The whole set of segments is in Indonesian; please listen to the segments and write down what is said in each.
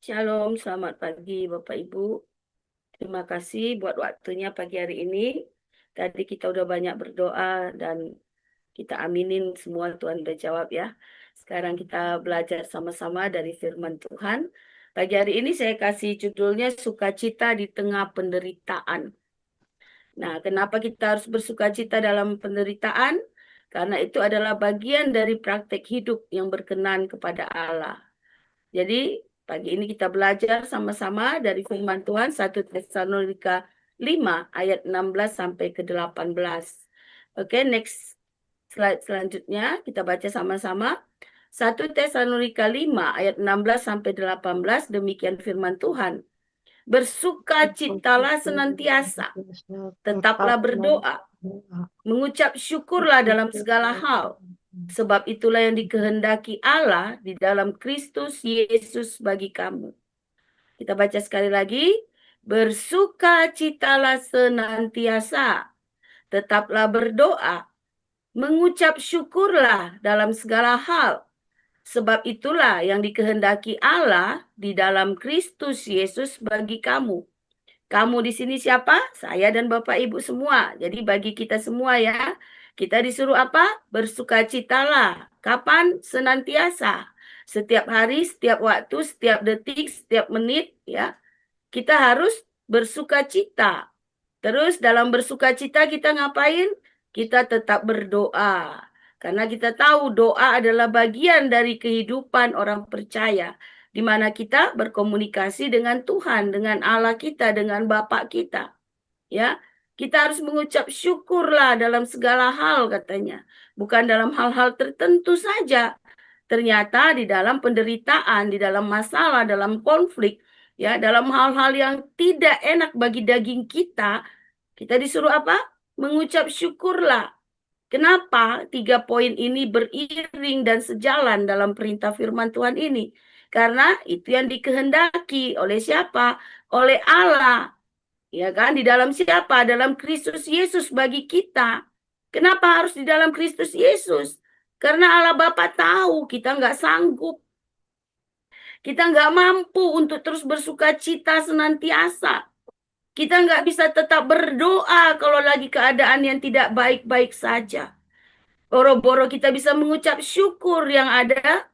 Shalom, selamat pagi Bapak Ibu. Terima kasih buat waktunya pagi hari ini. Tadi kita udah banyak berdoa dan kita aminin semua, Tuhan udah jawab ya. Sekarang kita belajar sama-sama dari firman Tuhan. Pagi hari ini saya kasih judulnya Sukacita di Tengah Penderitaan. Nah, kenapa kita harus bersukacita dalam penderitaan? Karena itu adalah bagian dari praktek hidup yang berkenan kepada Allah. Jadi pagi ini kita belajar sama-sama dari firman Tuhan 1 Tesalonika 5 ayat 16 sampai ke 18. Oke, next slide selanjutnya kita baca sama-sama. 1 Tesalonika 5 ayat 16 sampai 18, demikian firman Tuhan. Bersukacitalah senantiasa, tetaplah berdoa, mengucap syukurlah dalam segala hal, sebab itulah yang dikehendaki Allah di dalam Kristus Yesus bagi kamu. Kita baca sekali lagi. Bersukacitalah senantiasa, tetaplah berdoa, mengucap syukurlah dalam segala hal, sebab itulah yang dikehendaki Allah di dalam Kristus Yesus bagi kamu. Kamu di sini siapa? Saya dan Bapak Ibu semua. Jadi bagi kita semua ya. Kita disuruh apa? Bersukacitalah. Kapan? Senantiasa. Setiap hari, setiap waktu, setiap detik, setiap menit ya. Kita harus bersukacita. Terus dalam bersukacita kita ngapain? Kita tetap berdoa. Karena kita tahu doa adalah bagian dari kehidupan orang percaya, di mana kita berkomunikasi dengan Tuhan, dengan Allah kita, dengan Bapa kita. Ya, kita harus mengucap syukurlah dalam segala hal katanya, bukan dalam hal-hal tertentu saja. Ternyata di dalam penderitaan, di dalam masalah, dalam konflik, ya, dalam hal-hal yang tidak enak bagi daging kita disuruh apa? Mengucap syukurlah. Kenapa 3 poin ini beriring dan sejalan dalam perintah firman Tuhan ini? Karena itu yang dikehendaki oleh siapa? Oleh Allah. Ya kan? Di dalam siapa? Dalam Kristus Yesus bagi kita. Kenapa harus di dalam Kristus Yesus? Karena Allah Bapa tahu kita nggak sanggup. Kita nggak mampu untuk terus bersuka cita senantiasa. Kita nggak bisa tetap berdoa kalau lagi keadaan yang tidak baik-baik saja. Boro-boro kita bisa mengucap syukur yang ada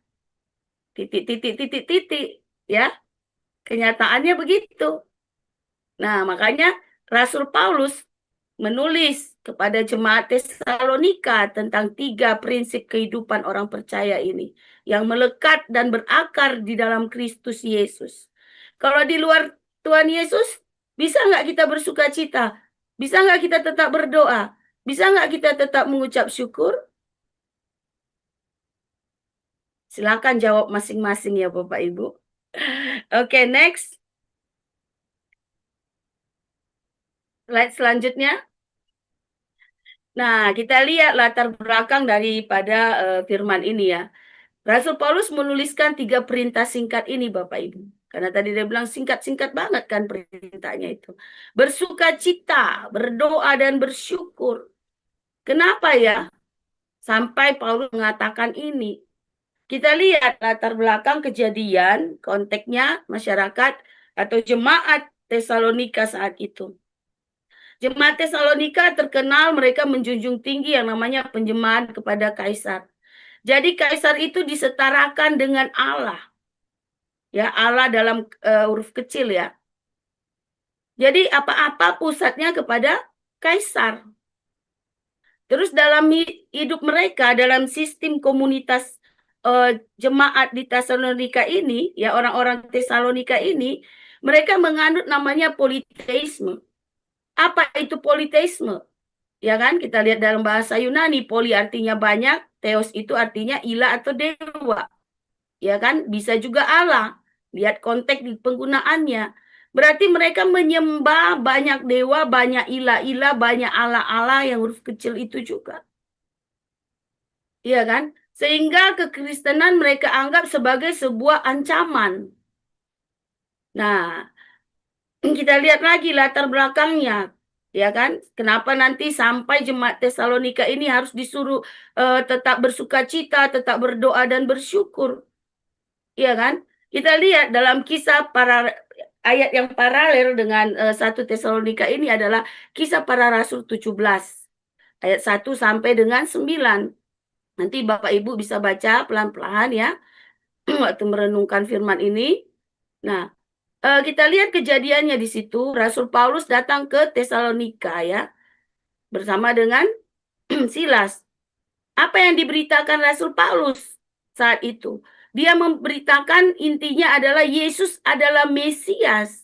titik, titik, titik, titik. Ya, kenyataannya begitu. Nah, makanya Rasul Paulus menulis kepada jemaat Tesalonika tentang 3 prinsip kehidupan orang percaya ini yang melekat dan berakar di dalam Kristus Yesus. Kalau di luar Tuhan Yesus, bisa nggak kita bersuka cita? Bisa nggak kita tetap berdoa? Bisa nggak kita tetap mengucap syukur? Silakan jawab masing-masing ya Bapak Ibu. Oke, next. Slide selanjutnya. Nah, kita lihat latar belakang daripada firman ini ya. Rasul Paulus menuliskan 3 perintah singkat ini Bapak Ibu. Karena tadi dia bilang singkat-singkat banget kan perintahnya itu. Bersukacita, berdoa dan bersyukur. Kenapa ya? Sampai Paulus mengatakan ini. Kita lihat latar belakang kejadian, konteksnya masyarakat atau jemaat Tesalonika saat itu. Jemaat Tesalonika terkenal mereka menjunjung tinggi yang namanya penjemahan kepada kaisar. Jadi kaisar itu disetarakan dengan Allah. Ya, Allah dalam huruf kecil ya. Jadi apa-apa pusatnya kepada kaisar. Terus dalam hidup mereka, dalam sistem komunitas jemaat di Tesalonika ini, ya orang-orang Tesalonika ini, mereka menganut namanya politeisme. Apa itu politeisme? Ya kan, kita lihat dalam bahasa Yunani, poli artinya banyak, theos itu artinya ilah atau dewa. Ya kan, bisa juga Allah. Lihat konteks di penggunaannya. Berarti mereka menyembah banyak dewa, banyak ilah-ilah, banyak Allah-Allah yang huruf kecil itu juga. Iya kan? Sehingga kekristenan mereka anggap sebagai sebuah ancaman. Nah, kita lihat lagi latar belakangnya. Ya kan? Kenapa nanti sampai jemaat Tesalonika ini harus disuruh tetap bersukacita, tetap berdoa dan bersyukur. Iya kan? Kita lihat dalam kisah para ayat yang paralel dengan 1 Tesalonika ini adalah kisah para rasul 17 ayat 1 sampai dengan 9. Nanti Bapak Ibu bisa baca pelan-pelan ya waktu merenungkan firman ini. Nah, kita lihat kejadiannya di situ. Rasul Paulus datang ke Tesalonika ya bersama dengan Silas. Apa yang diberitakan Rasul Paulus saat itu? Dia memberitakan intinya adalah Yesus adalah Mesias.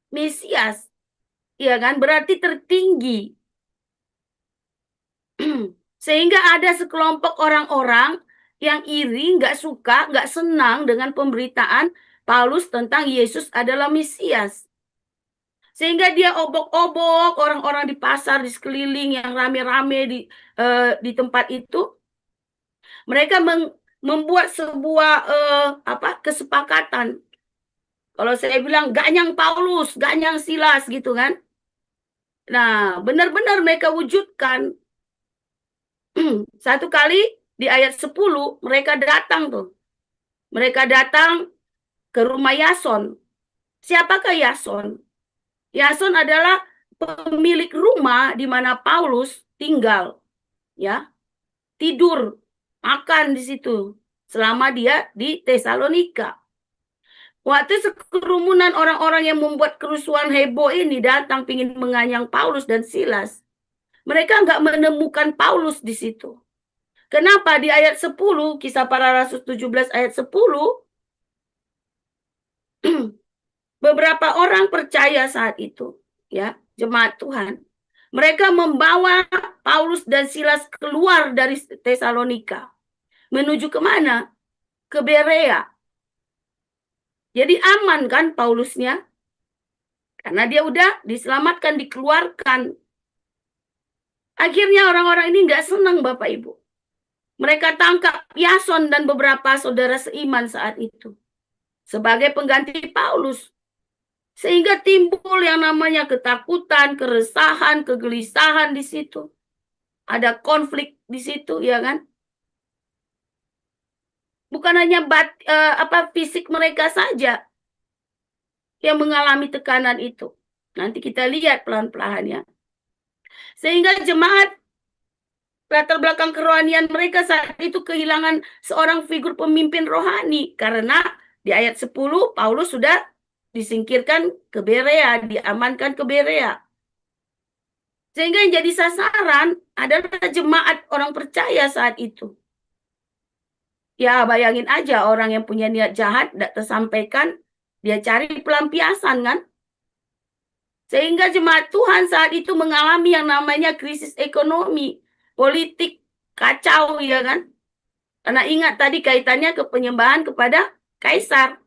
Mesias, ya kan? Berarti tertinggi. Sehingga ada sekelompok orang-orang yang iri, nggak suka, nggak senang dengan pemberitaan Paulus tentang Yesus adalah Mesias. Sehingga dia obok-obok orang-orang di pasar, di sekeliling yang rame-rame di tempat itu. Mereka membuat sebuah kesepakatan. Kalau saya bilang ganyang Paulus, ganyang Silas gitu kan. Nah, benar-benar mereka wujudkan. Satu kali di ayat 10 mereka datang tuh. Mereka datang ke rumah Yason. Siapakah Yason? Yason adalah pemilik rumah di mana Paulus tinggal. Ya, tidur, makan di situ selama dia di Tesalonika. Waktu sekerumunan orang-orang yang membuat kerusuhan heboh ini datang ingin menganyang Paulus dan Silas. Mereka nggak menemukan Paulus di situ. Kenapa? Di ayat 10, kisah para rasul 17 ayat 10, beberapa orang percaya saat itu, ya, jemaat Tuhan. Mereka membawa Paulus dan Silas keluar dari Tesalonika. Menuju kemana? Ke Berea. Jadi aman kan Paulusnya? Karena dia udah diselamatkan, dikeluarkan. Akhirnya orang-orang ini nggak senang Bapak Ibu. Mereka tangkap Yason dan beberapa saudara seiman saat itu. Sebagai pengganti Paulus. Sehingga timbul yang namanya ketakutan, keresahan, kegelisahan di situ. Ada konflik di situ, ya kan? Bukan hanya fisik mereka saja yang mengalami tekanan itu. Nanti kita lihat pelan-pelan ya. Sehingga jemaat latar belakang kerohanian mereka saat itu kehilangan seorang figur pemimpin rohani. Karena di ayat 10 Paulus sudah disingkirkan ke Berea, diamankan ke Berea. Sehingga yang jadi sasaran adalah jemaat orang percaya saat itu. Ya bayangin aja orang yang punya niat jahat tidak tersampaikan, dia cari pelampiasan kan. Sehingga jemaat Tuhan saat itu mengalami yang namanya krisis ekonomi, politik, kacau ya kan. Karena ingat tadi kaitannya ke penyembahan kepada kaisar.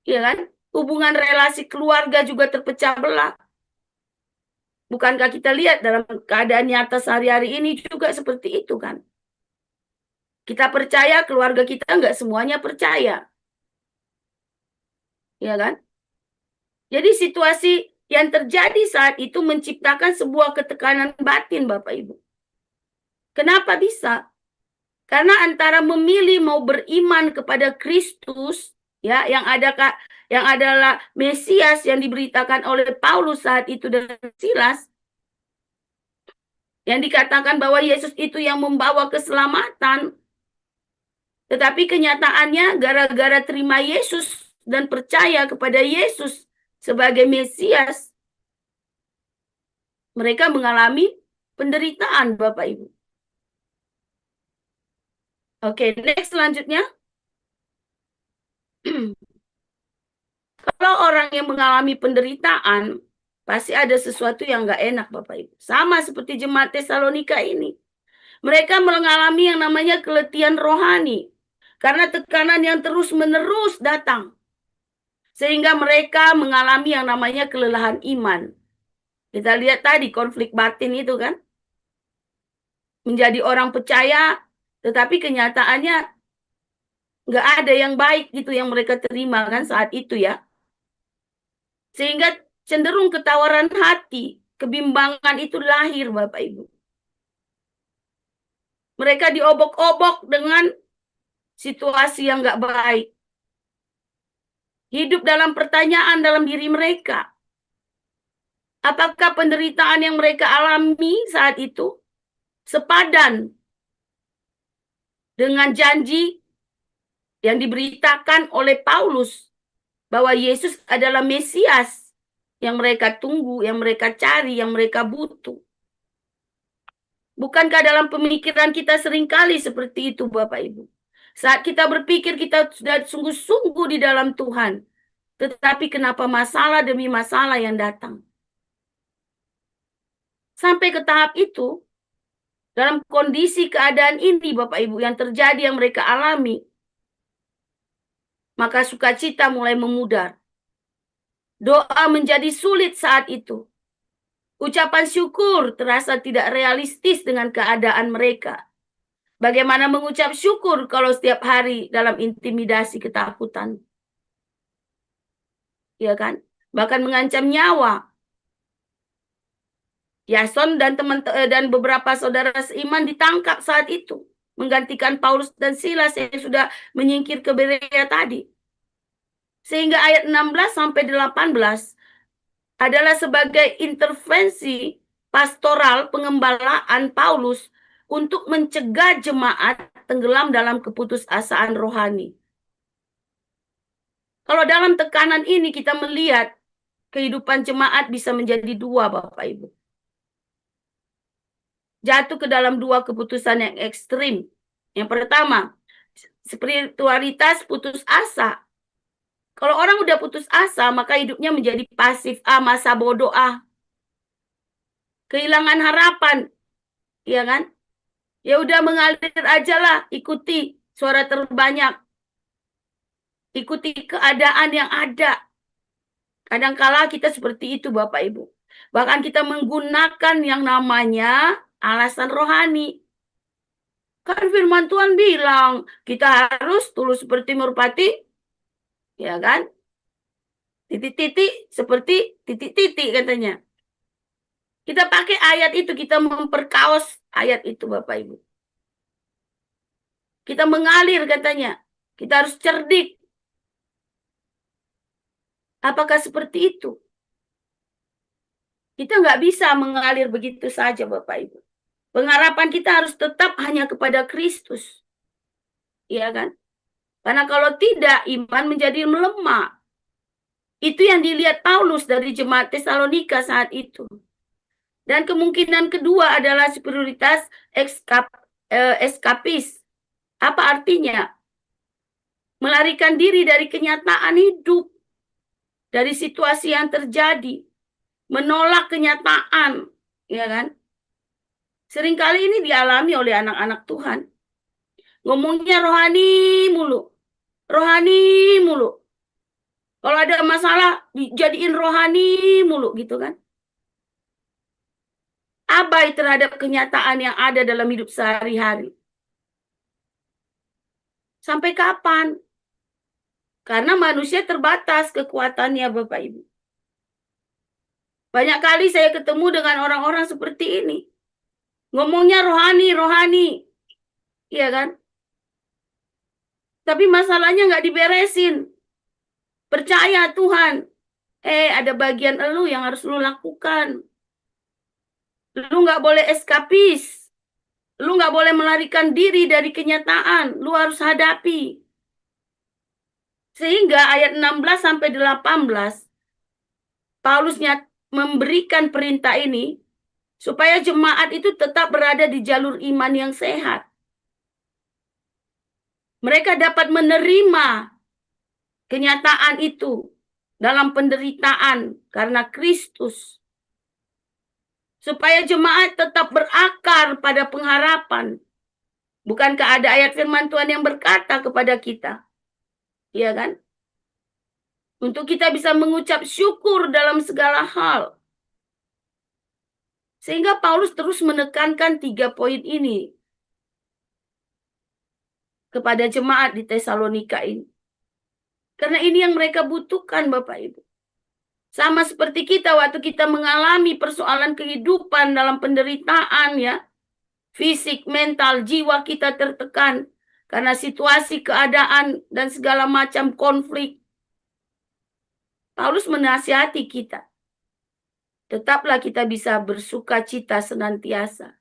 Ya kan? Hubungan relasi keluarga juga terpecah belah. Bukankah kita lihat dalam keadaan nyata sehari-hari ini juga seperti itu kan? Kita percaya, keluarga kita nggak semuanya percaya. Ya kan? Jadi situasi yang terjadi saat itu menciptakan sebuah ketekanan batin Bapak Ibu. Kenapa bisa? Karena antara memilih mau beriman kepada Kristus, ya, yang adalah Mesias yang diberitakan oleh Paulus saat itu dan Silas, yang dikatakan bahwa Yesus itu yang membawa keselamatan. Tetapi kenyataannya gara-gara terima Yesus dan percaya kepada Yesus sebagai Mesias, mereka mengalami penderitaan Bapak Ibu. Oke, next selanjutnya. Kalau orang yang mengalami penderitaan, pasti ada sesuatu yang nggak enak Bapak Ibu. Sama seperti jemaat Tesalonika ini. Mereka mengalami yang namanya keletihan rohani. Karena tekanan yang terus-menerus datang. Sehingga mereka mengalami yang namanya kelelahan iman. Kita lihat tadi konflik batin itu kan. Menjadi orang percaya, tetapi kenyataannya nggak ada yang baik gitu yang mereka terima kan saat itu ya. Sehingga cenderung ketawaran hati, kebimbangan itu lahir Bapak Ibu. Mereka diobok-obok dengan situasi yang nggak baik. Hidup dalam pertanyaan dalam diri mereka. Apakah penderitaan yang mereka alami saat itu sepadan dengan janji yang diberitakan oleh Paulus bahwa Yesus adalah Mesias yang mereka tunggu, yang mereka cari, yang mereka butuh. Bukankah dalam pemikiran kita seringkali seperti itu, Bapak Ibu? Saat kita berpikir kita sudah sungguh-sungguh di dalam Tuhan, tetapi kenapa masalah demi masalah yang datang? Sampai ke tahap itu, dalam kondisi keadaan ini, Bapak Ibu, yang terjadi, yang mereka alami, maka sukacita mulai memudar. Doa menjadi sulit saat itu. Ucapan syukur terasa tidak realistis dengan keadaan mereka. Bagaimana mengucap syukur kalau setiap hari dalam intimidasi ketakutan? Ya kan? Bahkan mengancam nyawa. Yason dan dan beberapa saudara seiman ditangkap saat itu, menggantikan Paulus dan Silas yang sudah menyingkir ke Berea tadi. Sehingga ayat 16 sampai 18 adalah sebagai intervensi pastoral pengembalaan Paulus untuk mencegah jemaat tenggelam dalam keputusasaan rohani. Kalau dalam tekanan ini kita melihat kehidupan jemaat bisa menjadi dua, Bapak Ibu. Jatuh ke dalam dua keputusan yang ekstrim. Yang pertama, spiritualitas putus asa. Kalau orang udah putus asa, maka hidupnya menjadi pasif, masa bodoh, kehilangan harapan, ya kan? Ya udah mengalir aja lah, ikuti suara terbanyak, ikuti keadaan yang ada. Kadangkala kita seperti itu, Bapak Ibu. Bahkan kita menggunakan yang namanya alasan rohani. Kan firman Tuhan bilang, kita harus tulus seperti merpati, ya kan? Titik-titik seperti titik-titik katanya. Kita pakai ayat itu, kita memperkaos ayat itu, Bapak Ibu. Kita mengalir katanya. Kita harus cerdik. Apakah seperti itu? Kita nggak bisa mengalir begitu saja, Bapak Ibu. Pengharapan kita harus tetap hanya kepada Kristus. Iya kan? Karena kalau tidak, iman menjadi melemah. Itu yang dilihat Paulus dari jemaat Tesalonika saat itu. Dan kemungkinan kedua adalah superioritas eskapis. Apa artinya? Melarikan diri dari kenyataan hidup, dari situasi yang terjadi, menolak kenyataan, ya kan? Seringkali ini dialami oleh anak-anak Tuhan. Ngomongnya rohani mulu. Rohani mulu. Kalau ada masalah, dijadiin rohani mulu gitu kan. Abai terhadap kenyataan yang ada dalam hidup sehari-hari. Sampai kapan? Karena manusia terbatas kekuatannya, Bapak Ibu. Banyak kali saya ketemu dengan orang-orang seperti ini. Ngomongnya rohani, rohani. Iya kan? Tapi masalahnya nggak diberesin. Percaya Tuhan. Ada bagian elu yang harus lu lakukan. Lu nggak boleh eskapis. Lu nggak boleh melarikan diri dari kenyataan. Lu harus hadapi. Sehingga ayat 16 sampai 18, Paulusnya memberikan perintah ini supaya jemaat itu tetap berada di jalur iman yang sehat. Mereka dapat menerima kenyataan itu dalam penderitaan karena Kristus. Supaya jemaat tetap berakar pada pengharapan. Bukankah ada ayat firman Tuhan yang berkata kepada kita? Iya kan? Untuk kita bisa mengucap syukur dalam segala hal. Sehingga Paulus terus menekankan 3 poin ini kepada jemaat di Tesalonika ini. Karena ini yang mereka butuhkan, Bapak Ibu. Sama seperti kita waktu kita mengalami persoalan kehidupan dalam penderitaan ya. Fisik, mental, jiwa kita tertekan. Karena situasi, keadaan, dan segala macam konflik, Paulus menasihati kita. Tetaplah kita bisa bersuka cita senantiasa.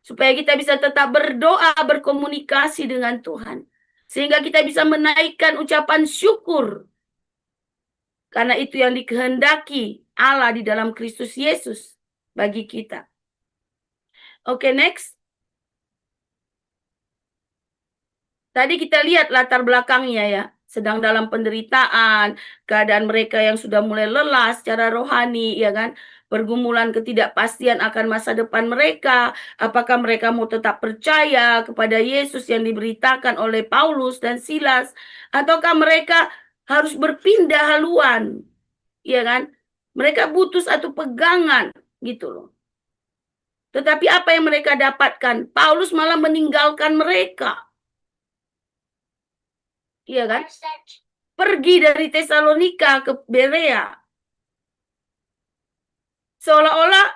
Supaya kita bisa tetap berdoa, berkomunikasi dengan Tuhan. Sehingga kita bisa menaikkan ucapan syukur. Karena itu yang dikehendaki Allah di dalam Kristus Yesus bagi kita. Oke, next. Tadi kita lihat latar belakangnya ya. Sedang dalam penderitaan, keadaan mereka yang sudah mulai lelah secara rohani, ya kan? Pergumulan ketidakpastian akan masa depan mereka. Apakah mereka mau tetap percaya kepada Yesus yang diberitakan oleh Paulus dan Silas? Ataukah mereka harus berpindah haluan? Ya kan? Mereka butuh satu pegangan gitu loh. Tetapi apa yang mereka dapatkan? Paulus malah meninggalkan mereka. Iya kan? Pergi dari Tesalonika ke Berea. Seolah-olah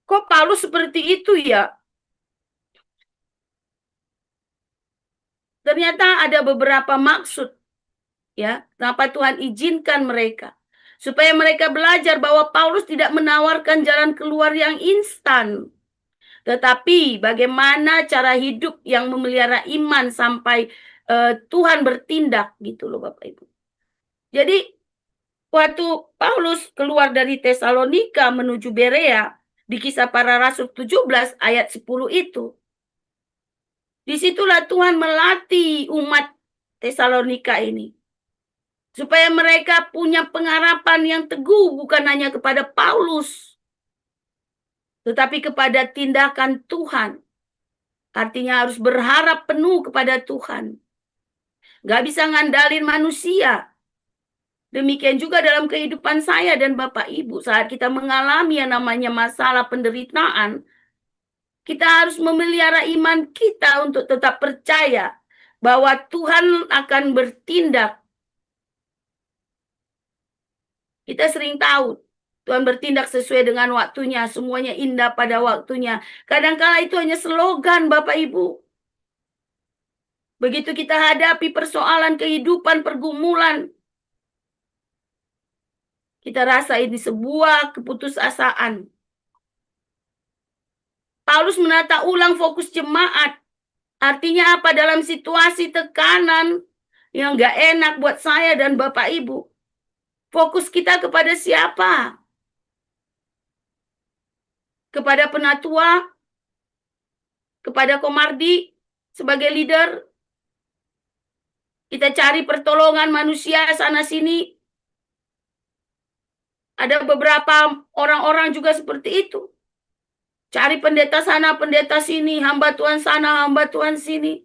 kok Paulus seperti itu ya? Ternyata ada beberapa maksud ya, kenapa Tuhan izinkan mereka. Supaya mereka belajar bahwa Paulus tidak menawarkan jalan keluar yang instan. Tetapi bagaimana cara hidup yang memelihara iman sampai Tuhan bertindak gitu loh Bapak Ibu. Jadi waktu Paulus keluar dari Tesalonika menuju Berea, di Kisah Para Rasul 17 ayat 10 itu, disitulah Tuhan melatih umat Tesalonika ini. Supaya mereka punya pengharapan yang teguh bukan hanya kepada Paulus, tetapi kepada tindakan Tuhan. Artinya harus berharap penuh kepada Tuhan. Gak bisa ngandalin manusia. Demikian juga dalam kehidupan saya dan Bapak Ibu. Saat kita mengalami yang namanya masalah penderitaan, kita harus memelihara iman kita untuk tetap percaya bahwa Tuhan akan bertindak. Kita sering tahu Tuhan bertindak sesuai dengan waktunya, semuanya indah pada waktunya. Kadang-kala itu hanya slogan Bapak Ibu. Begitu kita hadapi persoalan kehidupan, pergumulan, kita rasa ini sebuah keputusasaan. Paulus menata ulang fokus jemaat. Artinya apa? Dalam situasi tekanan yang gak enak buat saya dan Bapak Ibu. Fokus kita kepada siapa? Kepada penatua? Kepada Komardi sebagai leader? Kita cari pertolongan manusia sana-sini. Ada beberapa orang-orang juga seperti itu. Cari pendeta sana, pendeta sini, hamba Tuhan sana, hamba Tuhan sini.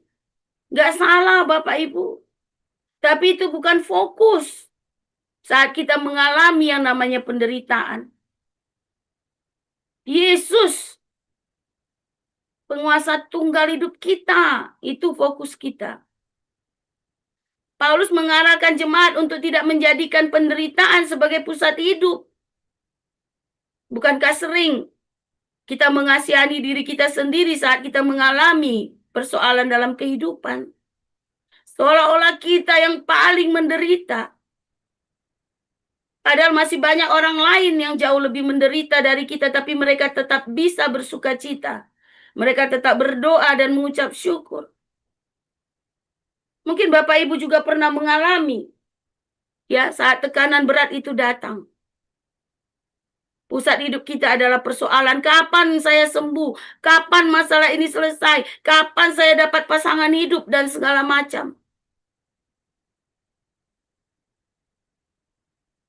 Gak salah Bapak Ibu. Tapi itu bukan fokus saat kita mengalami yang namanya penderitaan. Yesus, penguasa tunggal hidup kita, itu fokus kita. Paulus mengarahkan jemaat untuk tidak menjadikan penderitaan sebagai pusat hidup. Bukankah sering kita mengasihani diri kita sendiri saat kita mengalami persoalan dalam kehidupan? Seolah-olah kita yang paling menderita. Padahal masih banyak orang lain yang jauh lebih menderita dari kita, tapi mereka tetap bisa bersuka cita. Mereka tetap berdoa dan mengucap syukur. Mungkin Bapak Ibu juga pernah mengalami ya saat tekanan berat itu datang. Pusat hidup kita adalah persoalan kapan saya sembuh, kapan masalah ini selesai, kapan saya dapat pasangan hidup dan segala macam.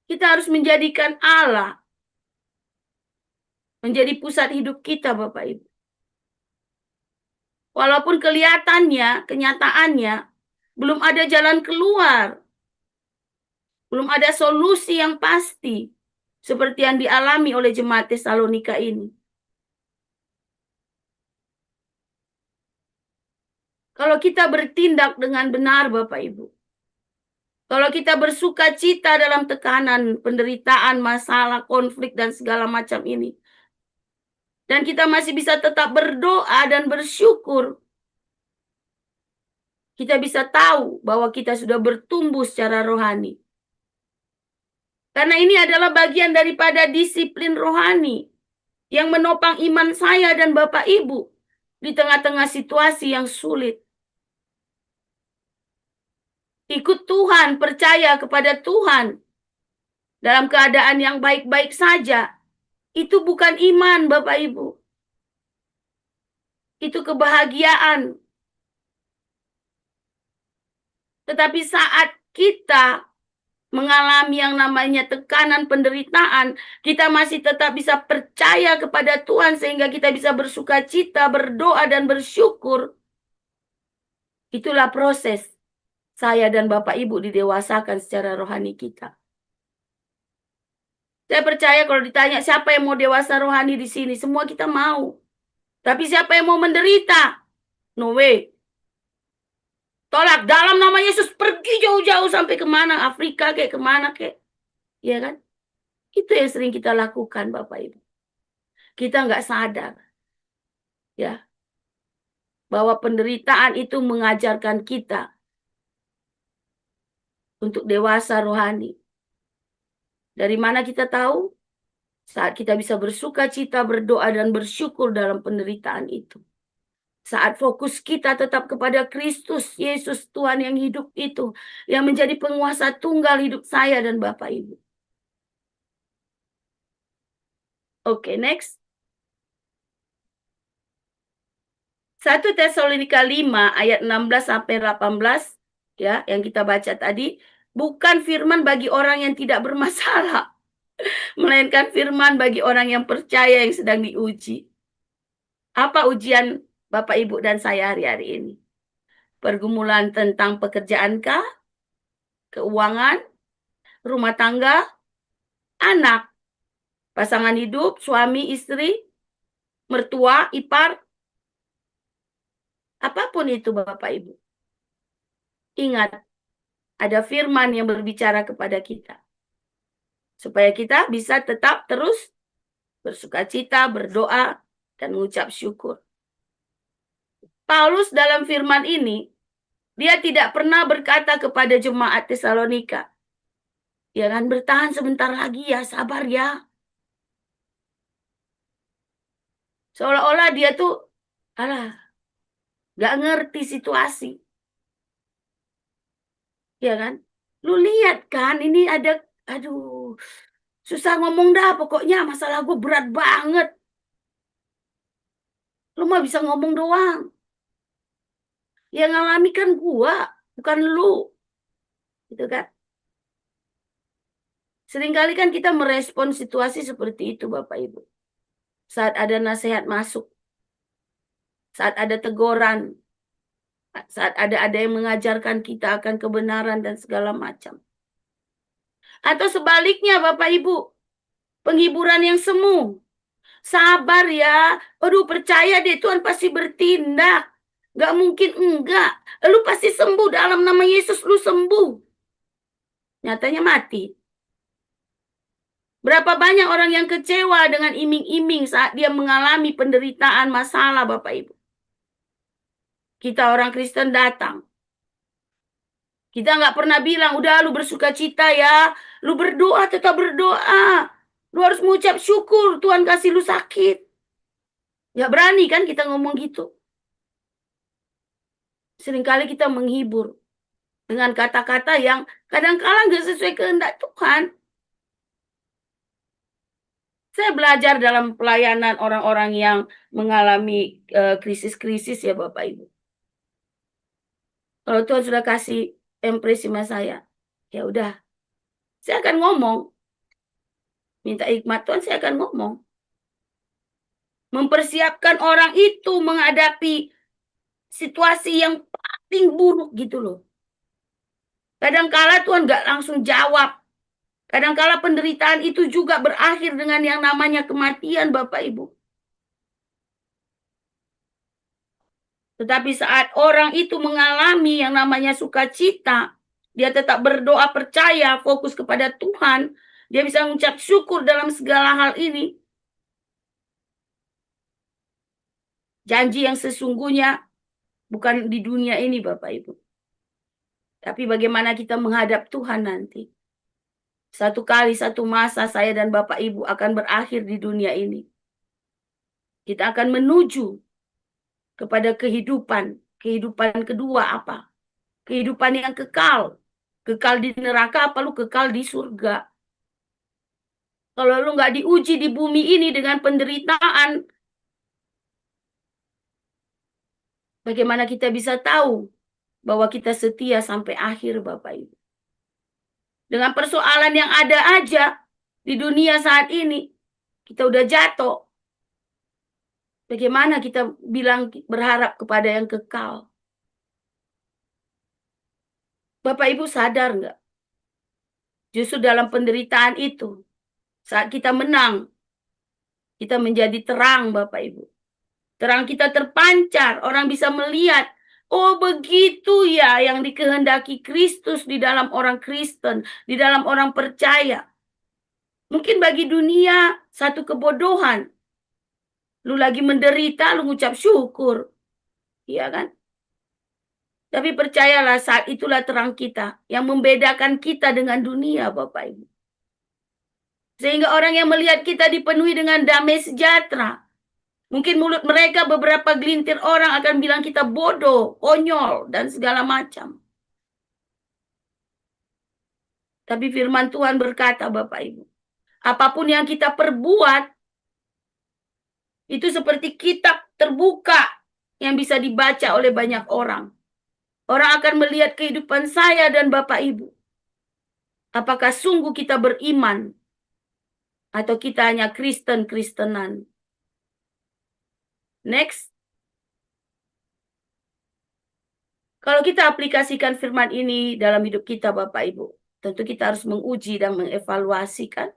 Kita harus menjadikan Allah menjadi pusat hidup kita, Bapak Ibu. Walaupun kelihatannya, kenyataannya, belum ada jalan keluar. Belum ada solusi yang pasti. Seperti yang dialami oleh jemaat Tesalonika ini. Kalau kita bertindak dengan benar, Bapak Ibu. Kalau kita bersuka cita dalam tekanan, penderitaan, masalah, konflik, dan segala macam ini. Dan kita masih bisa tetap berdoa dan bersyukur. kita bisa tahu bahwa kita sudah bertumbuh secara rohani. Karena ini adalah bagian daripada disiplin rohani yang menopang iman saya dan Bapak Ibu di tengah-tengah situasi yang sulit. Ikut Tuhan, percaya kepada Tuhan dalam keadaan yang baik-baik saja. Itu bukan iman, Bapak Ibu. Itu kebahagiaan. Tetapi saat kita mengalami yang namanya tekanan penderitaan, kita masih tetap bisa percaya kepada Tuhan sehingga kita bisa bersuka cita, berdoa, dan bersyukur. Itulah proses saya dan Bapak Ibu didewasakan secara rohani kita. Saya percaya kalau ditanya siapa yang mau dewasa rohani di sini, semua kita mau. Tapi siapa yang mau menderita? No way. Tolak dalam nama Yesus, pergi jauh-jauh sampai kemana, Afrika kayak kemana kayak. Ya kan? Itu yang sering kita lakukan Bapak Ibu. Kita nggak sadar. Ya. Bahwa penderitaan itu mengajarkan kita untuk dewasa rohani. Dari mana kita tahu? Saat kita bisa bersuka cita, berdoa, dan bersyukur dalam penderitaan itu. Saat fokus kita tetap kepada Kristus, Yesus Tuhan yang hidup itu. Yang menjadi penguasa tunggal hidup saya dan Bapak Ibu. Oke, next. 1 Tesalonika 5 ayat 16 sampai 18 ya, yang kita baca tadi, bukan firman bagi orang yang tidak bermasalah, melainkan firman bagi orang yang percaya yang sedang diuji. Apa ujian Bapak Ibu dan saya hari-hari ini? Pergumulan tentang pekerjaankah? Keuangan? Rumah tangga? Anak? Pasangan hidup? Suami, istri? Mertua, ipar? Apapun itu Bapak Ibu. Ingat, ada firman yang berbicara kepada kita. Supaya kita bisa tetap terus bersuka cita, berdoa, dan mengucap syukur. Paulus dalam firman ini, dia tidak pernah berkata kepada jemaat Tesalonika, ya kan, bertahan sebentar lagi ya, sabar ya. Seolah-olah dia tuh, gak ngerti situasi. Ya kan? Lu lihat kan, ini ada, susah ngomong dah, pokoknya masalah gue berat banget. Lu mah bisa ngomong doang. Yang ngalami kan gua, bukan lu. Gitu kan? Seringkali kan kita merespon situasi seperti itu Bapak Ibu. Saat ada nasihat masuk. Saat ada teguran. Saat ada yang mengajarkan kita akan kebenaran dan segala macam. Atau sebaliknya Bapak Ibu. Penghiburan yang semu. Sabar ya. Aduh percaya deh Tuhan pasti bertindak. Gak mungkin enggak. Lu pasti sembuh dalam nama Yesus lu sembuh. Nyatanya mati. Berapa banyak orang yang kecewa dengan iming-iming saat dia mengalami penderitaan masalah Bapak Ibu. Kita orang Kristen datang. Kita nggak pernah bilang, udah lu bersuka cita ya. Lu berdoa, tetap berdoa. Lu harus mengucap syukur, Tuhan kasih lu sakit. Nggak berani kan kita ngomong gitu. Seringkali kita menghibur. Dengan kata-kata yang kadang-kala nggak sesuai kehendak Tuhan. Saya belajar dalam pelayanan orang-orang yang mengalami krisis-krisis ya Bapak Ibu. Kalau Tuhan sudah kasih impresi sama saya, ya udah. Saya akan ngomong. Minta hikmat Tuhan, saya akan ngomong. Mempersiapkan orang itu menghadapi situasi yang paling buruk gitu loh. Kadangkala Tuhan nggak langsung jawab. Kadangkala penderitaan itu juga berakhir dengan yang namanya kematian Bapak Ibu. Tetapi saat orang itu mengalami yang namanya sukacita, dia tetap berdoa percaya, fokus kepada Tuhan, dia bisa mengucap syukur dalam segala hal ini. Janji yang sesungguhnya bukan di dunia ini Bapak Ibu. Tapi bagaimana kita menghadap Tuhan nanti? Satu kali, satu masa saya dan Bapak Ibu akan berakhir di dunia ini. Kita akan menuju kepada kehidupan. Kehidupan kedua apa? Kehidupan yang kekal. Kekal di neraka apa lu kekal di surga? Kalau lu nggak diuji di bumi ini dengan penderitaan, bagaimana kita bisa tahu bahwa kita setia sampai akhir, Bapak Ibu? Dengan persoalan yang ada aja di dunia saat ini, kita udah jatuh. Bagaimana kita bilang berharap kepada yang kekal? Bapak Ibu sadar nggak? Justru dalam penderitaan itu, saat kita menang, kita menjadi terang, Bapak Ibu. Terang kita terpancar, orang bisa melihat, oh begitu ya yang dikehendaki Kristus di dalam orang Kristen, di dalam orang percaya. Mungkin bagi dunia satu kebodohan. Lu lagi menderita, lu ngucap syukur. Iya kan? Tapi percayalah saat itulah terang kita yang membedakan kita dengan dunia, Bapak Ibu. Sehingga orang yang melihat kita dipenuhi dengan damai sejahtera. Mungkin mulut mereka beberapa gelintir orang akan bilang kita bodoh, konyol, dan segala macam. Tapi firman Tuhan berkata, Bapak Ibu, apapun yang kita perbuat, itu seperti kitab terbuka yang bisa dibaca oleh banyak orang. Orang akan melihat kehidupan saya dan Bapak Ibu. Apakah sungguh kita beriman atau kita hanya Kristen-Kristenan? Next. Kalau kita aplikasikan firman ini dalam hidup kita, Bapak Ibu, tentu kita harus menguji dan mengevaluasikan.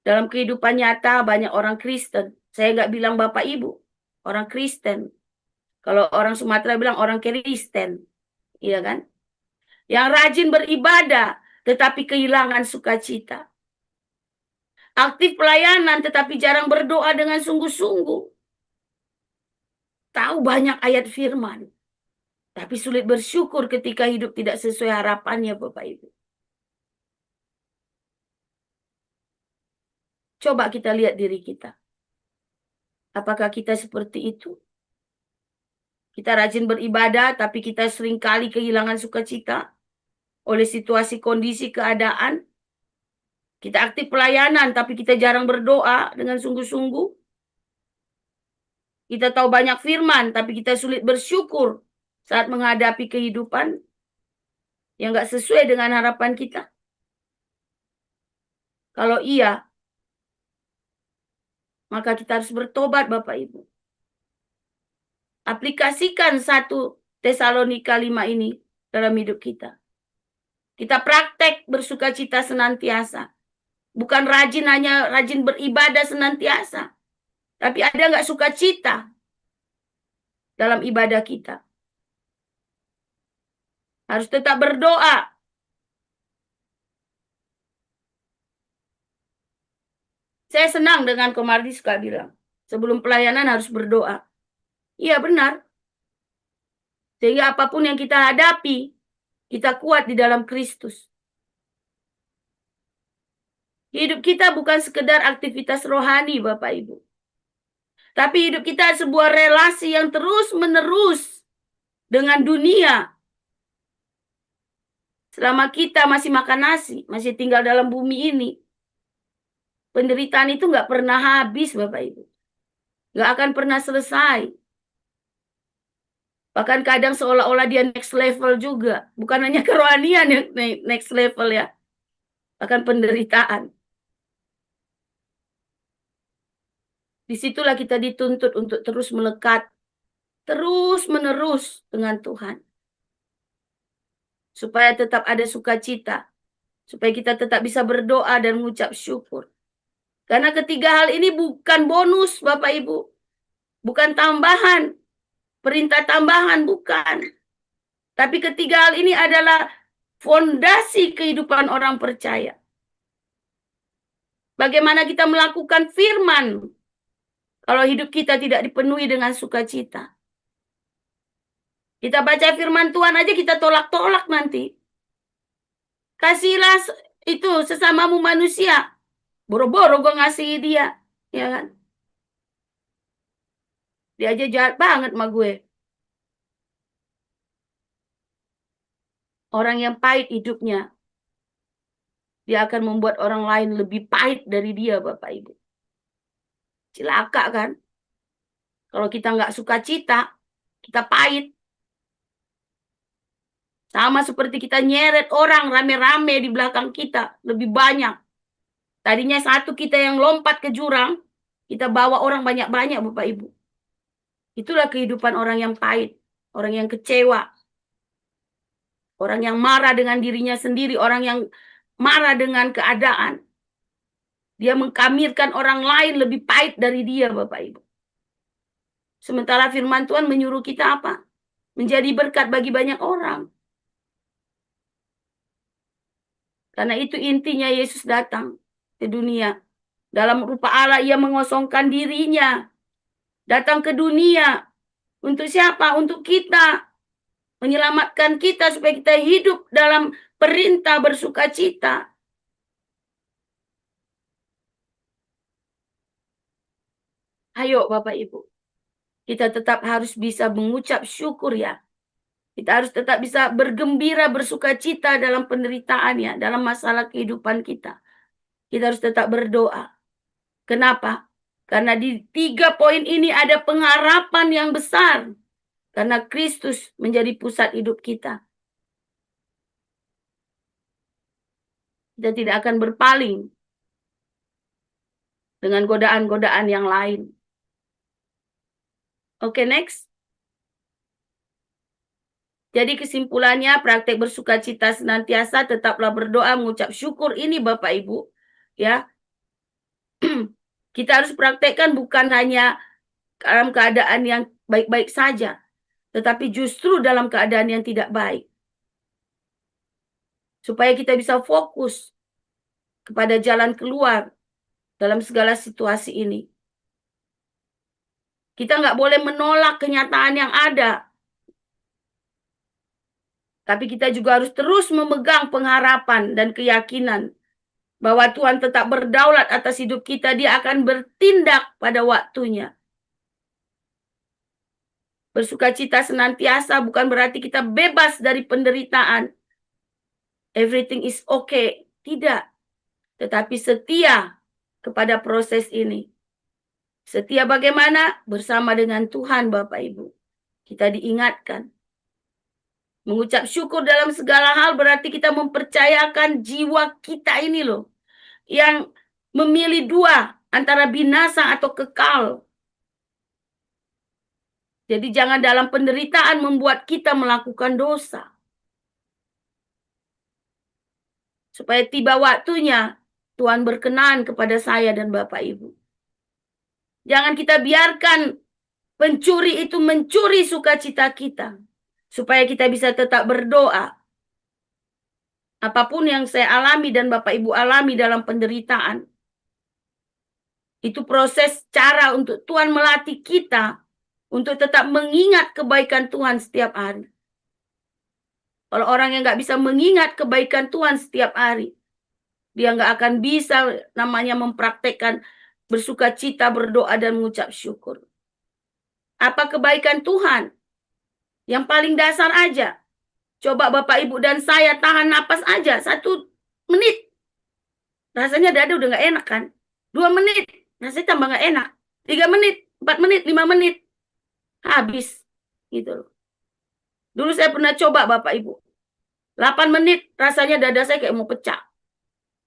Dalam kehidupan nyata banyak orang Kristen. Saya nggak bilang Bapak Ibu, orang Kristen. Kalau orang Sumatera bilang orang Kristen. Iya kan? Yang rajin beribadah, tetapi kehilangan sukacita. Aktif pelayanan, tetapi jarang berdoa dengan sungguh-sungguh. Tahu banyak ayat firman, tapi sulit bersyukur ketika hidup tidak sesuai harapannya, Bapak Ibu. Coba kita lihat diri kita. Apakah kita seperti itu? Kita rajin beribadah, tapi kita seringkali kehilangan sukacita oleh situasi, kondisi, keadaan. Kita aktif pelayanan, tapi kita jarang berdoa dengan sungguh-sungguh. Kita tahu banyak firman, tapi kita sulit bersyukur saat menghadapi kehidupan yang gak sesuai dengan harapan kita. Kalau iya, maka kita harus bertobat, Bapak Ibu. Aplikasikan 1 Tesalonika 5 ini dalam hidup kita. Kita praktek bersukacita senantiasa. Bukan hanya rajin beribadah senantiasa. Tapi ada nggak sukacita dalam ibadah kita? Harus tetap berdoa. Saya senang dengan Komardi suka bilang, sebelum pelayanan harus berdoa. Iya benar. Sehingga apapun yang kita hadapi, kita kuat di dalam Kristus. Hidup kita bukan sekedar aktivitas rohani, Bapak Ibu. Tapi hidup kita sebuah relasi yang terus-menerus dengan dunia. Selama kita masih makan nasi, masih tinggal dalam bumi ini, penderitaan itu nggak pernah habis, Bapak Ibu. Nggak akan pernah selesai. Bahkan kadang seolah-olah dia next level juga. Bukan hanya kerohanian yang next level ya. Bahkan penderitaan. Disitulah kita dituntut untuk terus melekat. Terus menerus dengan Tuhan. Supaya tetap ada sukacita. Supaya kita tetap bisa berdoa dan mengucap syukur. Karena ketiga hal ini bukan bonus, Bapak Ibu. Bukan tambahan. Perintah tambahan, bukan. Tapi ketiga hal ini adalah fondasi kehidupan orang percaya. Bagaimana kita melakukan firman kalau hidup kita tidak dipenuhi dengan sukacita. Kita baca firman Tuhan aja kita tolak-tolak nanti. Kasihlah itu sesamamu manusia. Boro-boro gue ngasih dia. Ya kan? Dia aja jahat banget sama gue. Orang yang pahit hidupnya, dia akan membuat orang lain lebih pahit dari dia, Bapak Ibu. Cilaka kan? Kalau kita nggak suka cita, kita pahit. Sama seperti kita nyeret orang rame-rame di belakang kita, lebih banyak. Tadinya satu kita yang lompat ke jurang, kita bawa orang banyak-banyak, Bapak Ibu. Itulah kehidupan orang yang pahit, orang yang kecewa, orang yang marah dengan dirinya sendiri, orang yang marah dengan keadaan. Dia mengkamirkan orang lain lebih pahit dari dia, Bapak Ibu. Sementara firman Tuhan menyuruh kita apa? Menjadi berkat bagi banyak orang. Karena itu intinya Yesus datang ke dunia. Dalam rupa Allah ia mengosongkan dirinya. Datang ke dunia. Untuk siapa? Untuk kita. Menyelamatkan kita supaya kita hidup dalam perintah bersukacita. Ayo Bapak Ibu. Kita tetap harus bisa mengucap syukur ya. Kita harus tetap bisa bergembira, bersukacita dalam penderitaan ya. Dalam masalah kehidupan kita. Kita harus tetap berdoa. Kenapa? Karena di 3 poin ini ada pengharapan yang besar. Karena Kristus menjadi pusat hidup kita. Kita tidak akan berpaling dengan godaan-godaan yang lain. Oke, next. Jadi kesimpulannya, praktek bersukacita senantiasa, tetaplah berdoa, mengucap syukur ini Bapak Ibu. Ya, kita harus praktekkan bukan hanya dalam keadaan yang baik-baik saja, tetapi justru dalam keadaan yang tidak baik. Supaya kita bisa fokus kepada jalan keluar dalam segala situasi ini. Kita nggak boleh menolak kenyataan yang ada. Tapi kita juga harus terus memegang pengharapan dan keyakinan bahwa Tuhan tetap berdaulat atas hidup kita. Dia akan bertindak pada waktunya. Bersukacita senantiasa bukan berarti kita bebas dari penderitaan. Everything is okay. Tidak. Tetapi setia kepada proses ini. Setia bagaimana? Bersama dengan Tuhan Bapak Ibu. Kita diingatkan. Mengucap syukur dalam segala hal berarti kita mempercayakan jiwa kita ini loh. Yang memilih 2 antara binasa atau kekal. Jadi jangan dalam penderitaan membuat kita melakukan dosa. Supaya tiba waktunya Tuhan berkenan kepada saya dan Bapak Ibu. Jangan kita biarkan pencuri itu mencuri sukacita kita. Supaya kita bisa tetap berdoa. Apapun yang saya alami dan Bapak Ibu alami dalam penderitaan. Itu proses cara untuk Tuhan melatih kita untuk tetap mengingat kebaikan Tuhan setiap hari. Kalau orang yang nggak bisa mengingat kebaikan Tuhan setiap hari, dia nggak akan bisa namanya mempraktekkan bersukacita, berdoa, dan mengucap syukur. Apa kebaikan Tuhan? Yang paling dasar aja. Coba Bapak Ibu dan saya tahan napas aja 1 menit. Rasanya dada udah nggak enak kan? 2 menit, rasanya tambah nggak enak. 3 menit, 4 menit, 5 menit. Habis. Gitu loh. Dulu saya pernah coba Bapak Ibu. 8 menit rasanya dada saya kayak mau pecah.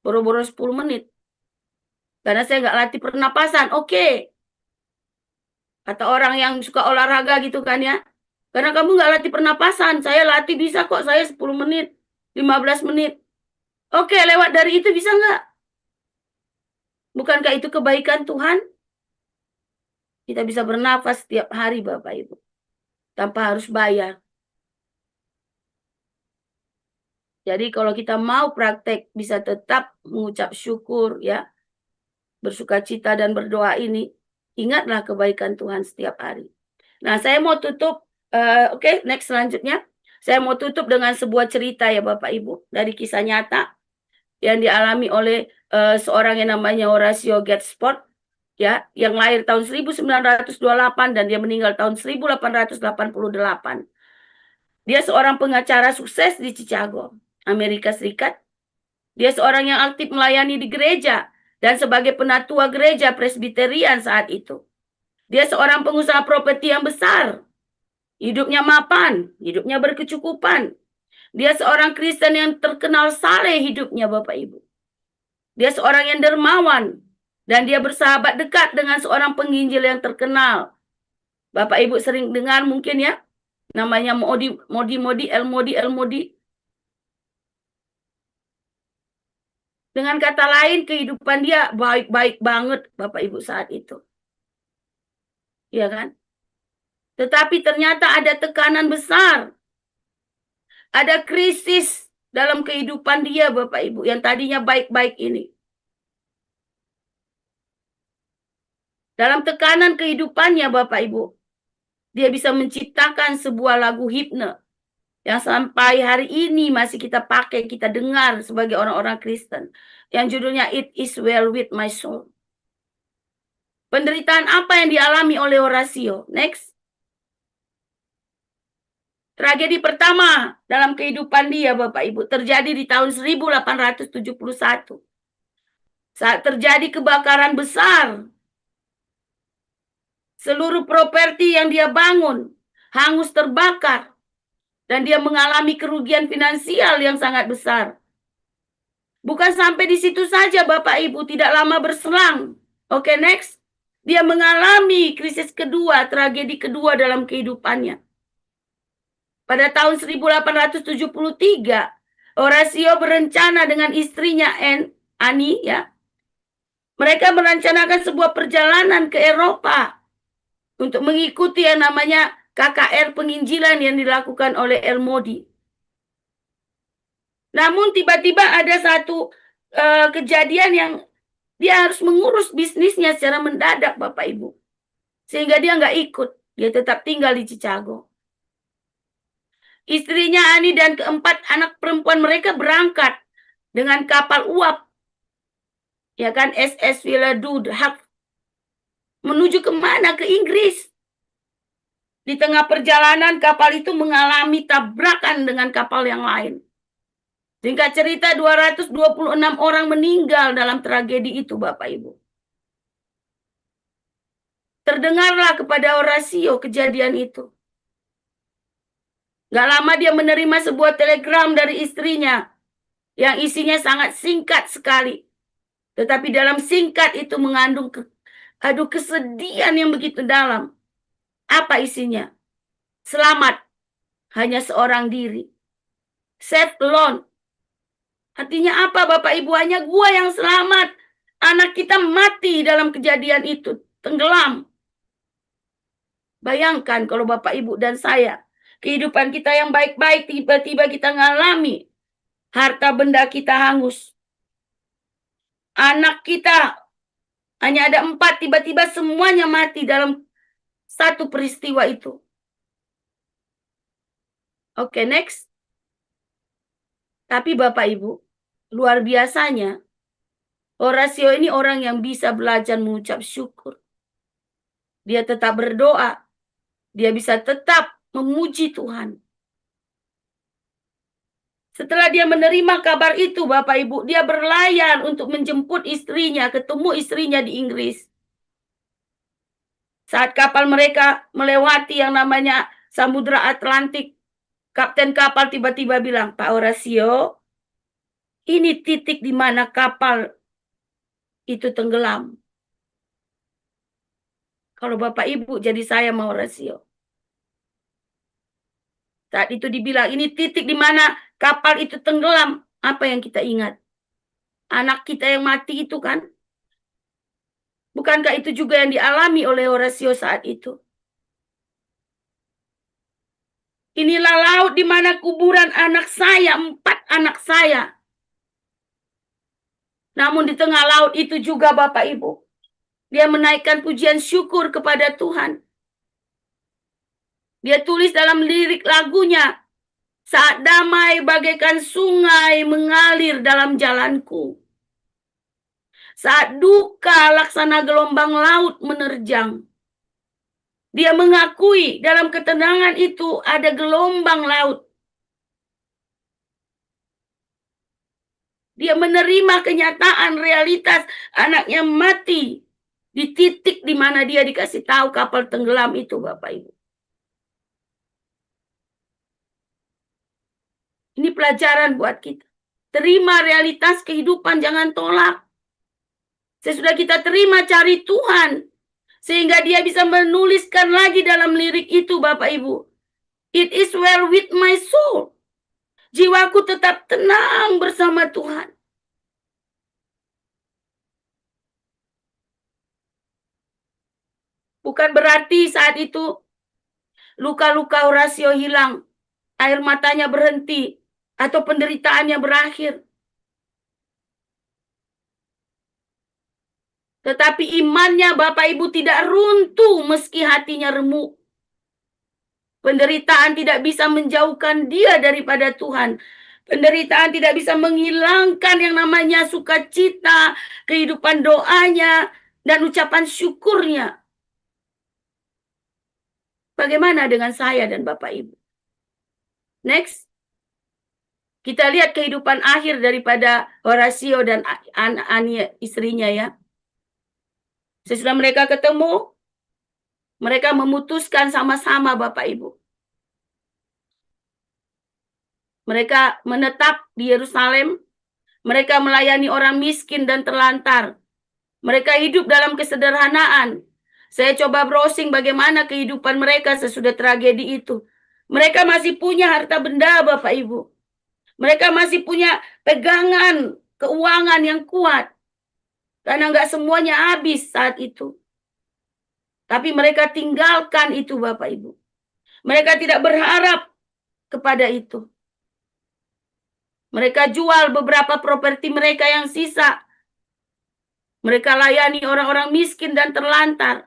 Boro-boro 10 menit. Karena saya nggak latih pernapasan. Oke. Kata orang yang suka olahraga gitu kan ya. Karena kamu nggak latih pernapasan. Saya latih bisa kok. Saya 10 menit. 15 menit. Oke, lewat dari itu bisa nggak? Bukankah itu kebaikan Tuhan? Kita bisa bernafas setiap hari Bapak Ibu. Tanpa harus bayar. Jadi kalau kita mau praktek bisa tetap mengucap syukur ya. Bersukacita dan berdoa ini. Ingatlah kebaikan Tuhan setiap hari. Nah, saya mau tutup Oke, next selanjutnya. Saya mau tutup dengan sebuah cerita ya Bapak Ibu dari kisah nyata yang dialami oleh seorang yang namanya Horatio Gatsport ya, yang lahir tahun 1928 dan dia meninggal tahun 1888. Dia seorang pengacara sukses di Chicago, Amerika Serikat. Dia seorang yang aktif melayani di gereja dan sebagai penatua gereja Presbyterian saat itu. Dia seorang pengusaha properti yang besar. Hidupnya mapan, hidupnya berkecukupan. Dia seorang Kristen yang terkenal saleh hidupnya Bapak Ibu. Dia seorang yang dermawan dan dia bersahabat dekat dengan seorang penginjil yang terkenal. Bapak Ibu sering dengar mungkin ya, namanya Modi. Dengan kata lain, kehidupan dia baik-baik banget Bapak Ibu saat itu. Ya kan? Tetapi ternyata ada tekanan besar. Ada krisis dalam kehidupan dia Bapak Ibu yang tadinya baik-baik ini. Dalam tekanan kehidupannya Bapak Ibu, dia bisa menciptakan sebuah lagu himne yang sampai hari ini masih kita pakai, kita dengar sebagai orang-orang Kristen. Yang judulnya It Is Well With My Soul. Penderitaan apa yang dialami oleh Horatio? Next. Tragedi pertama dalam kehidupan dia Bapak Ibu terjadi di tahun 1871. Saat terjadi kebakaran besar. Seluruh properti yang dia bangun hangus terbakar. Dan dia mengalami kerugian finansial yang sangat besar. Bukan sampai di situ saja Bapak Ibu, tidak lama berselang. Oke, next. Dia mengalami krisis kedua, tragedi kedua dalam kehidupannya. Pada tahun 1873, Horatio berencana dengan istrinya Annie ya. Mereka merencanakan sebuah perjalanan ke Eropa untuk mengikuti yang namanya KKR penginjilan yang dilakukan oleh El Modi. Namun tiba-tiba ada satu kejadian yang dia harus mengurus bisnisnya secara mendadak Bapak Ibu. Sehingga dia nggak ikut. Dia tetap tinggal di Chicago. Istrinya Ani dan keempat anak perempuan mereka berangkat dengan kapal uap. Ya kan, SS Villa du Havre. Menuju kemana? Ke Inggris. Di tengah perjalanan kapal itu mengalami tabrakan dengan kapal yang lain. Singkat cerita 226 orang meninggal dalam tragedi itu Bapak Ibu. Terdengarlah kepada Horatio kejadian itu. Gak lama dia menerima sebuah telegram dari istrinya yang isinya sangat singkat sekali. Tetapi dalam singkat itu mengandung kesedihan yang begitu dalam. Apa isinya? Selamat, hanya seorang diri. Save alone. Artinya apa Bapak Ibu? Hanya gua yang selamat. Anak kita mati dalam kejadian itu. Tenggelam. Bayangkan kalau Bapak Ibu dan saya. Kehidupan kita yang baik-baik tiba-tiba kita ngalami. Harta benda kita hangus. Anak kita hanya ada 4, tiba-tiba semuanya mati dalam satu peristiwa itu. Oke, next. Tapi Bapak Ibu, luar biasanya, Horatio ini orang yang bisa belajar mengucap syukur. Dia tetap berdoa. Dia bisa tetap memuji Tuhan. Setelah dia menerima kabar itu, Bapak Ibu, dia berlayar untuk menjemput istrinya, ketemu istrinya di Inggris. Saat kapal mereka melewati yang namanya Samudra Atlantik, kapten kapal tiba-tiba bilang, Pak Horatio, ini titik di mana kapal itu tenggelam. Kalau Bapak Ibu jadi saya mau Horatio. Saat itu dibilang, ini titik di mana kapal itu tenggelam. Apa yang kita ingat? Anak kita yang mati itu kan? Bukankah itu juga yang dialami oleh Horatio saat itu? Inilah laut di mana kuburan anak saya, 4 anak saya. Namun di tengah laut itu juga Bapak Ibu, dia menaikkan pujian syukur kepada Tuhan. Dia tulis dalam lirik lagunya, saat damai bagaikan sungai mengalir dalam jalanku. Saat duka laksana gelombang laut menerjang. Dia mengakui dalam ketenangan itu ada gelombang laut. Dia menerima kenyataan realitas anaknya mati di titik di mana dia dikasih tahu kapal tenggelam itu, Bapak Ibu. Ini pelajaran buat kita. Terima realitas kehidupan, jangan tolak. Sesudah kita terima, cari Tuhan. Sehingga dia bisa menuliskan lagi dalam lirik itu, Bapak Ibu. It is well with my soul. Jiwaku tetap tenang bersama Tuhan. Bukan berarti saat itu luka-luka Horatio hilang, air matanya berhenti, atau penderitaannya berakhir. Tetapi imannya Bapak Ibu tidak runtuh meski hatinya remuk. Penderitaan tidak bisa menjauhkan dia daripada Tuhan. Penderitaan tidak bisa menghilangkan yang namanya sukacita, kehidupan doanya, dan ucapan syukurnya. Bagaimana dengan saya dan Bapak Ibu? Next. Kita lihat kehidupan akhir daripada Horatio dan Ania, istrinya ya. Sesudah mereka ketemu, mereka memutuskan sama-sama Bapak Ibu. Mereka menetap di Yerusalem. Mereka melayani orang miskin dan terlantar. Mereka hidup dalam kesederhanaan. Saya coba browsing bagaimana kehidupan mereka sesudah tragedi itu. Mereka masih punya harta benda, Bapak Ibu. Mereka masih punya pegangan keuangan yang kuat. Karena nggak semuanya habis saat itu. Tapi mereka tinggalkan itu, Bapak Ibu. Mereka tidak berharap kepada itu. Mereka jual beberapa properti mereka yang sisa. Mereka layani orang-orang miskin dan terlantar.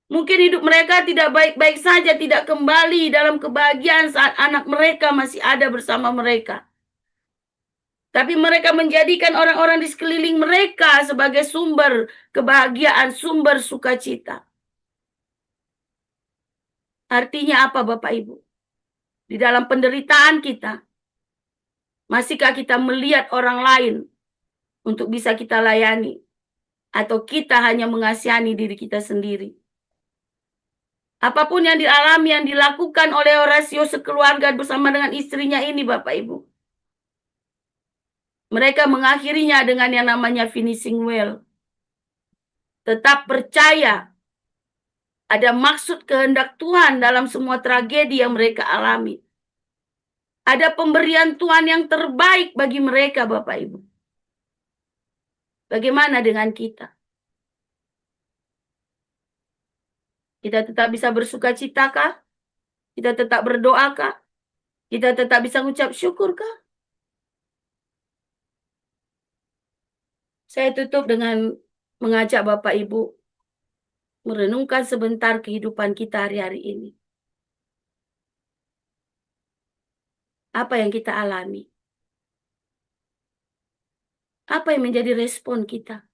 Mungkin hidup mereka tidak baik-baik saja, tidak kembali dalam kebahagiaan saat anak mereka masih ada bersama mereka. Tapi mereka menjadikan orang-orang di sekeliling mereka sebagai sumber kebahagiaan, sumber sukacita. Artinya apa, Bapak Ibu? Di dalam penderitaan kita, masihkah kita melihat orang lain untuk bisa kita layani? Atau kita hanya mengasihani diri kita sendiri? Apapun yang dialami, yang dilakukan oleh Horatio sekeluarga bersama dengan istrinya ini, Bapak Ibu. Mereka mengakhirinya dengan yang namanya finishing well. Tetap percaya ada maksud kehendak Tuhan dalam semua tragedi yang mereka alami. Ada pemberian Tuhan yang terbaik bagi mereka, Bapak Ibu. Bagaimana dengan kita? Kita tetap bisa bersukacitakah? Kita tetap berdoakah? Kita tetap bisa mengucap syukurkah? Saya tutup dengan mengajak Bapak Ibu merenungkan sebentar kehidupan kita hari-hari ini. Apa yang kita alami? Apa yang menjadi respon kita?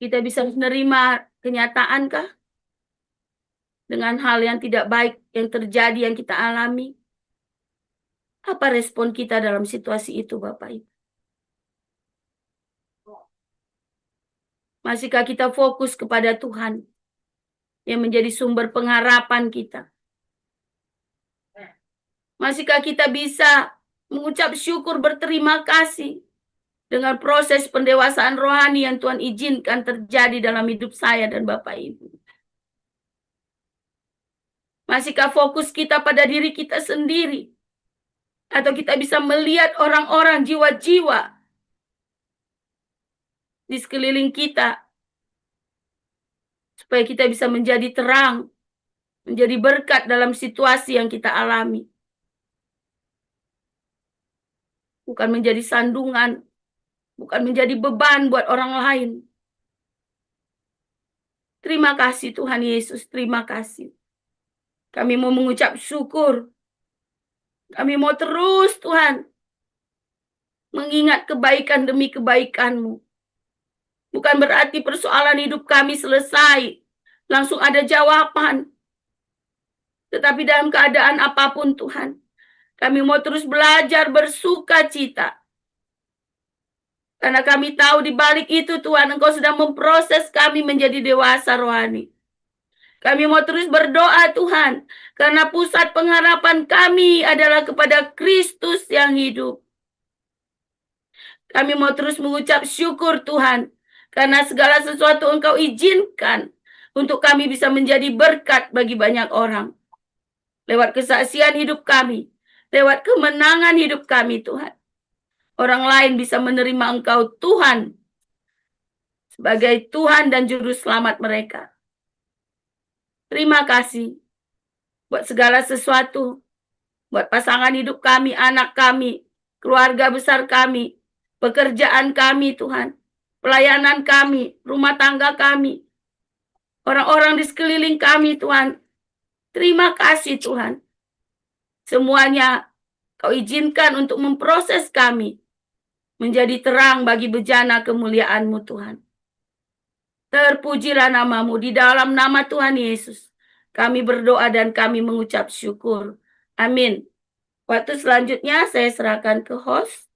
Kita bisa menerima kenyataankah? Dengan hal yang tidak baik yang terjadi, yang kita alami? Apa respon kita dalam situasi itu, Bapak Ibu? Masihkah kita fokus kepada Tuhan yang menjadi sumber pengharapan kita? Masihkah kita bisa mengucap syukur, berterima kasih dengan proses pendewasaan rohani yang Tuhan izinkan terjadi dalam hidup saya dan Bapak Ibu? Masihkah fokus kita pada diri kita sendiri? Atau kita bisa melihat orang-orang, jiwa-jiwa di sekeliling kita, supaya kita bisa menjadi terang, menjadi berkat dalam situasi yang kita alami. Bukan menjadi sandungan, bukan menjadi beban buat orang lain. Terima kasih Tuhan Yesus, terima kasih. Kami mau mengucap syukur. Kami mau terus Tuhan mengingat kebaikan demi kebaikan-Mu. Bukan berarti persoalan hidup kami selesai, langsung ada jawaban. Tetapi dalam keadaan apapun Tuhan, kami mau terus belajar bersuka cita. Karena kami tahu di balik itu Tuhan, Engkau sedang memproses kami menjadi dewasa rohani. Kami mau terus berdoa Tuhan, karena pusat pengharapan kami adalah kepada Kristus yang hidup. Kami mau terus mengucap syukur Tuhan, karena segala sesuatu Engkau izinkan untuk kami bisa menjadi berkat bagi banyak orang. Lewat kesaksian hidup kami, lewat kemenangan hidup kami Tuhan. Orang lain bisa menerima Engkau Tuhan sebagai Tuhan dan Juru Selamat mereka. Terima kasih buat segala sesuatu, buat pasangan hidup kami, anak kami, keluarga besar kami, pekerjaan kami Tuhan, pelayanan kami, rumah tangga kami, orang-orang di sekeliling kami Tuhan. Terima kasih Tuhan. Semuanya Kau izinkan untuk memproses kami menjadi terang bagi bejana kemuliaan-Mu Tuhan. Terpujilah nama-Mu di dalam nama Tuhan Yesus. Kami berdoa dan kami mengucap syukur. Amin. Waktu selanjutnya saya serahkan ke host.